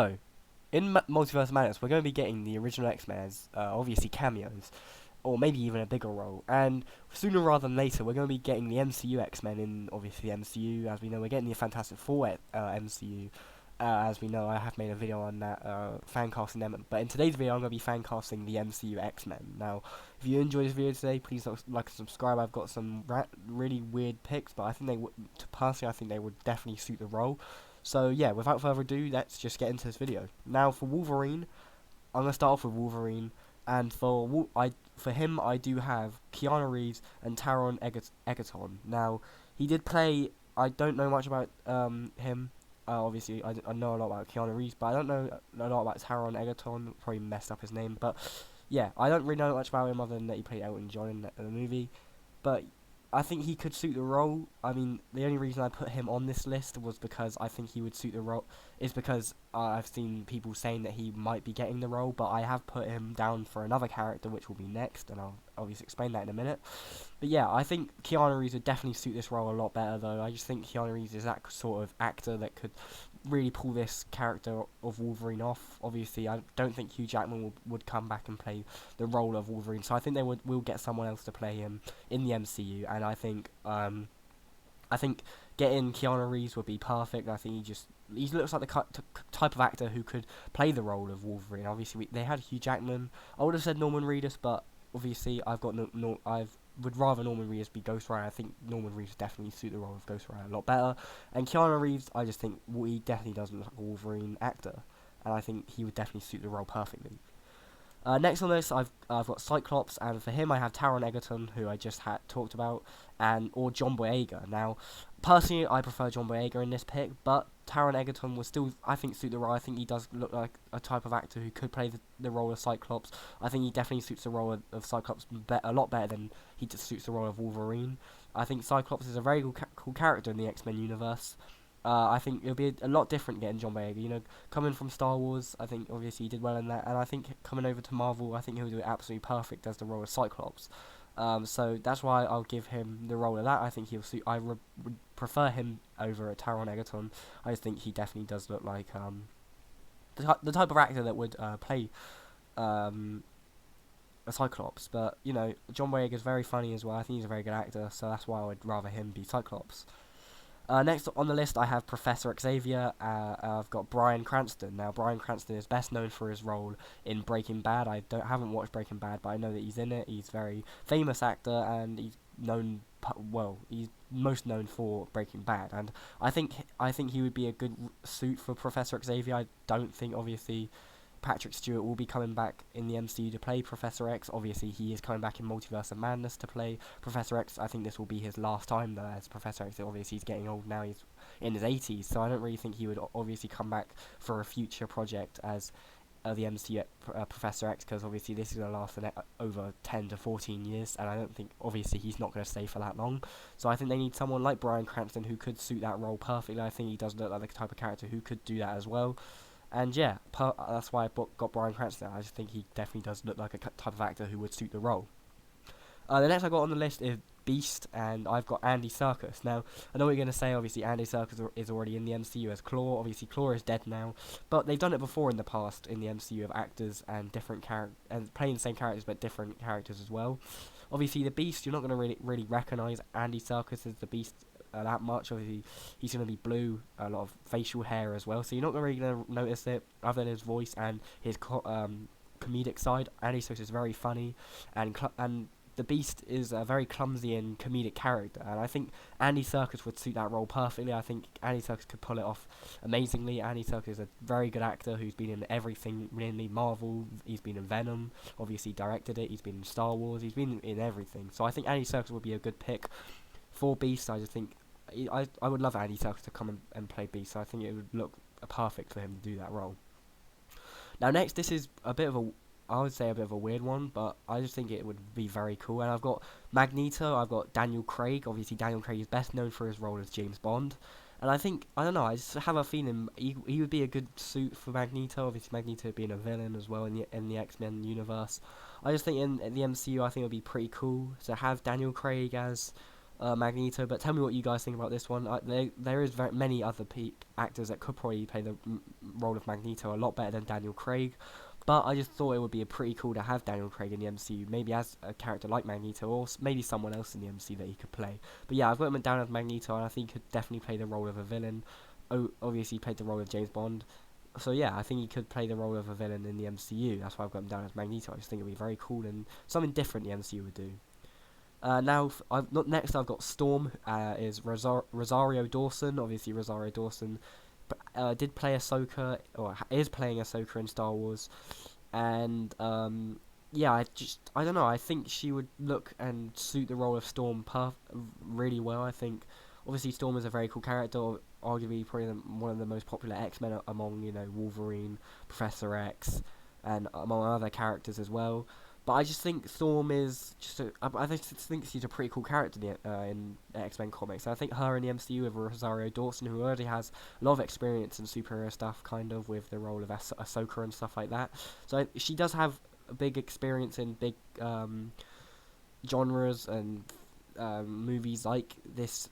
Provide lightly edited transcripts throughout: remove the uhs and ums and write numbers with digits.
So, in Multiverse Madness, we're going to be getting the original X-Men as obviously cameos, or maybe even a bigger role. And sooner rather than later, we're going to be getting the MCU X-Men in obviously the MCU. As we know, we're getting the Fantastic Four MCU. As we know, I have made a video on that, fan casting them. But in today's video, I'm going to be fan casting the MCU X-Men. Now, if you enjoyed this video today, please like and subscribe. I've got some really weird picks, but I think they would, personally, I think they would definitely suit the role. So yeah, without further ado, let's just get into this video. Now for Wolverine, I'm gonna start off with Wolverine, and for him I do have Keanu Reeves and Taron Egerton. Now he did play. I don't know much about him. Obviously, I know a lot about Keanu Reeves, but I don't know a lot about Taron Egerton. Probably messed up his name, but yeah, I don't really know much about him other than that he played Elton John in the movie. But I think he could suit the role. I mean, the only reason I put him on this list was because I think he would suit the role. Is because I've seen people saying that he might be getting the role, but I have put him down for another character, which will be next, and I'll obviously explain that in a minute. But yeah, I think Keanu Reeves would definitely suit this role a lot better, though. I just think Keanu Reeves is that sort of actor that could really pull this character of Wolverine off. Obviously, I don't think Hugh Jackman would come back and play the role of Wolverine, so I think they will get someone else to play him in the MCU, and I think getting Keanu Reeves would be perfect. I think he looks like the type of actor who could play the role of Wolverine. Obviously, they had Hugh Jackman. I would have said Norman Reedus, but obviously I've got I would rather Norman Reedus be Ghost Rider. I think Norman Reedus definitely suit the role of Ghost Rider a lot better. And Keanu Reeves, I just think he definitely does look like a Wolverine actor, and I think he would definitely suit the role perfectly. Next on this, I've got Cyclops, and for him I have Taron Egerton, who I just had talked about, or John Boyega. Now, personally, I prefer John Boyega in this pick, but Taron Egerton will still, I think, suit the role. I think he does look like a type of actor who could play the role of Cyclops. I think he definitely suits the role of Cyclops a lot better than he just suits the role of Wolverine. I think Cyclops is a very cool character in the X-Men universe. I think it'll be a lot different getting John Boyega. You know, coming from Star Wars, I think obviously he did well in that, and I think coming over to Marvel, I think he'll do it absolutely perfect as the role of Cyclops. So that's why I'll give him the role of that. I think he'll suit. Would prefer him over Taron Egerton. I just think he definitely does look like the type of actor that would play um, a Cyclops. But you know, John Boyega is very funny as well. I think he's a very good actor, so that's why I would rather him be Cyclops. Next on the list, I have Professor Xavier. I've got Bryan Cranston. Now, Bryan Cranston is best known for his role in Breaking Bad. Haven't watched Breaking Bad, but I know that he's in it. He's a very famous actor, and he's he's most known for Breaking Bad. And I think he would be a good suit for Professor Xavier. I don't think, obviously, Patrick Stewart will be coming back in the MCU to play Professor X. Obviously, he is coming back in Multiverse of Madness to play Professor X. I think this will be his last time, though, as Professor X. Obviously, he's getting old now. He's in his 80s, so I don't really think he would obviously come back for a future project as the MCU Professor X, because obviously this is going to last over 10 to 14 years, and I don't think, obviously, he's not going to stay for that long. So I think they need someone like Bryan Cranston who could suit that role perfectly. I think he does look like the type of character who could do that as well. And yeah, that's why I got Bryan Cranston. I just think he definitely does look like a type of actor who would suit the role. The next I got on the list is Beast, and I've got Andy Serkis. Now, I know what you're going to say. Obviously, Andy Serkis is already in the MCU as Claw. Obviously, Claw is dead now, but they've done it before in the past in the MCU of actors and different and playing the same characters but different characters as well. Obviously, the Beast, you're not going to really recognize Andy Serkis as the Beast that much. Obviously, he's going to be blue, a lot of facial hair as well, so you're not really going to notice it other than his voice and his comedic side. Andy Serkis is very funny, and the Beast is a very clumsy and comedic character, and I think Andy Serkis would suit that role perfectly. I think Andy Serkis could pull it off amazingly. Andy Serkis is a very good actor who's been in everything, mainly Marvel. He's been in Venom, obviously directed it. He's been in Star Wars. He's been in everything. So I think Andy Serkis would be a good pick for Beast. I just think I would love Andy Serkis to come and play Beast. So I think it would look perfect for him to do that role. Now next, this is I would say a bit of a weird one, but I just think it would be very cool. And I've got Magneto, I've got Daniel Craig. Obviously, Daniel Craig is best known for his role as James Bond. And I don't know, I just have a feeling he would be a good suit for Magneto. Obviously, Magneto being a villain as well in the X-Men universe. I just think in the MCU, I think it would be pretty cool to have Daniel Craig as Magneto. But tell me what you guys think about this one. There is very many other actors that could probably play the role of Magneto a lot better than Daniel Craig. But I just thought it would be pretty cool to have Daniel Craig in the MCU, maybe as a character like Magneto, or maybe someone else in the MCU that he could play. But yeah, I've got him down as Magneto, and I think he could definitely play the role of a villain. Obviously, he played the role of James Bond. So yeah, I think he could play the role of a villain in the MCU. That's why I've got him down as Magneto. I just think it would be very cool and something different the MCU would do. Next I've got Storm, is Rosario Dawson. Obviously Rosario Dawson did play Ahsoka, or is playing Ahsoka in Star Wars, and yeah, I don't know. I think she would look and suit the role of Storm really well. I think obviously Storm is a very cool character, arguably probably one of the most popular X-Men among Wolverine, Professor X, and among other characters as well. But I just think Storm is I just think she's a pretty cool character in X-Men comics. I think her in the MCU with Rosario Dawson, who already has a lot of experience in superhero stuff, kind of with the role of Ahsoka and stuff like that. So she does have a big experience in big genres and movies like this,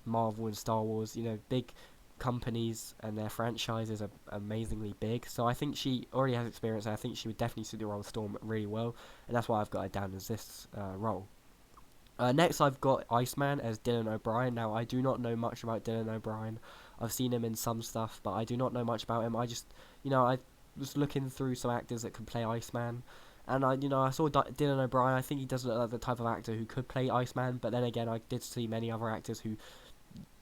Marvel and Star Wars, big companies and their franchises are amazingly big. So I think she already has experience, and I think she would definitely suit the role of Storm really well, and that's why I've got her down as this role. Next, I've got Iceman as Dylan O'Brien. Now, I do not know much about Dylan O'Brien. I've seen him in some stuff, but I do not know much about him. I just, I was looking through some actors that could play Iceman, and I saw Dylan O'Brien. I think he does look like the type of actor who could play Iceman, but then again, I did see many other actors who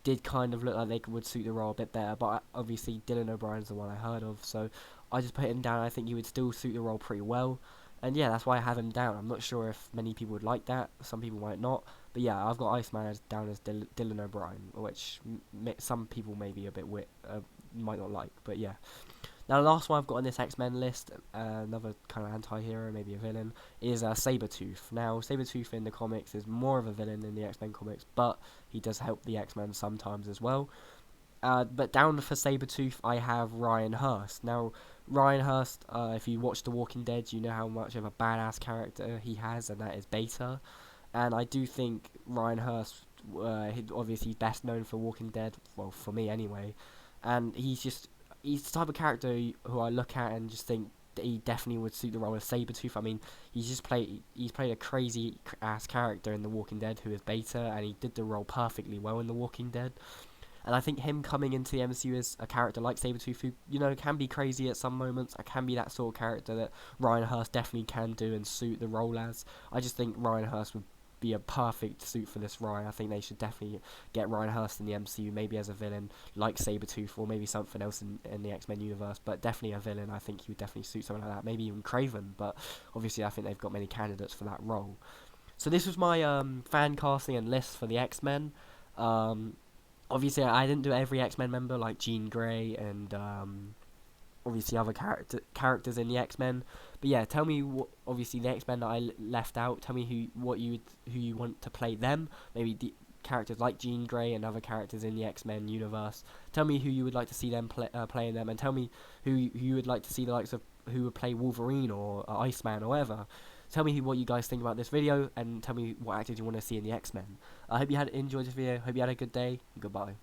did kind of look like they would suit the role a bit better, but obviously Dylan O'Brien's the one I heard of, so I just put him down. I think he would still suit the role pretty well, and yeah, that's why I have him down. I'm not sure if many people would like that, some people might not, but yeah, I've got Iceman down as Dylan O'Brien, which some people maybe a bit might not like, but yeah. Now, the last one I've got on this X-Men list, another kind of anti-hero, maybe a villain, is Sabretooth. Now, Sabretooth in the comics is more of a villain in the X-Men comics, but he does help the X-Men sometimes as well. But down for Sabretooth, I have Ryan Hurst. Now, Ryan Hurst, if you watch The Walking Dead, you know how much of a badass character he has, and that is Beta. And I do think Ryan Hurst, obviously best known for Walking Dead, well, for me anyway, and he's the type of character who I look at and just think that he definitely would suit the role of Sabretooth. I mean, he's played a crazy ass character in The Walking Dead who is Beta, and he did the role perfectly well in The Walking Dead. And I think him coming into the MCU as a character like Sabretooth, who, can be crazy at some moments, can be that sort of character that Ryan Hurst definitely can do and suit the role as. I just think Ryan Hurst would be a perfect suit for this role. I think they should definitely get Ryan Hurst in the MCU, maybe as a villain like Sabretooth, or maybe something else in the X-Men universe, but definitely a villain. I think he would definitely suit something like that, maybe even Kraven, but obviously I think they've got many candidates for that role. So this was my fan casting and list for the X-Men. Obviously I didn't do every X-Men member like Jean Grey and obviously other characters in the X-Men, but yeah, tell me obviously the X-Men that I left out, tell me who you want to play them, maybe the characters like Jean Grey and other characters in the X-Men universe. Tell me who you would like to see them playing them, and tell me who you would like to see the likes of who would play Wolverine or Iceman or whatever. Tell me what you guys think about this video, and tell me what actors you want to see in the X-Men. I hope you enjoyed this video, hope you had a good day, goodbye.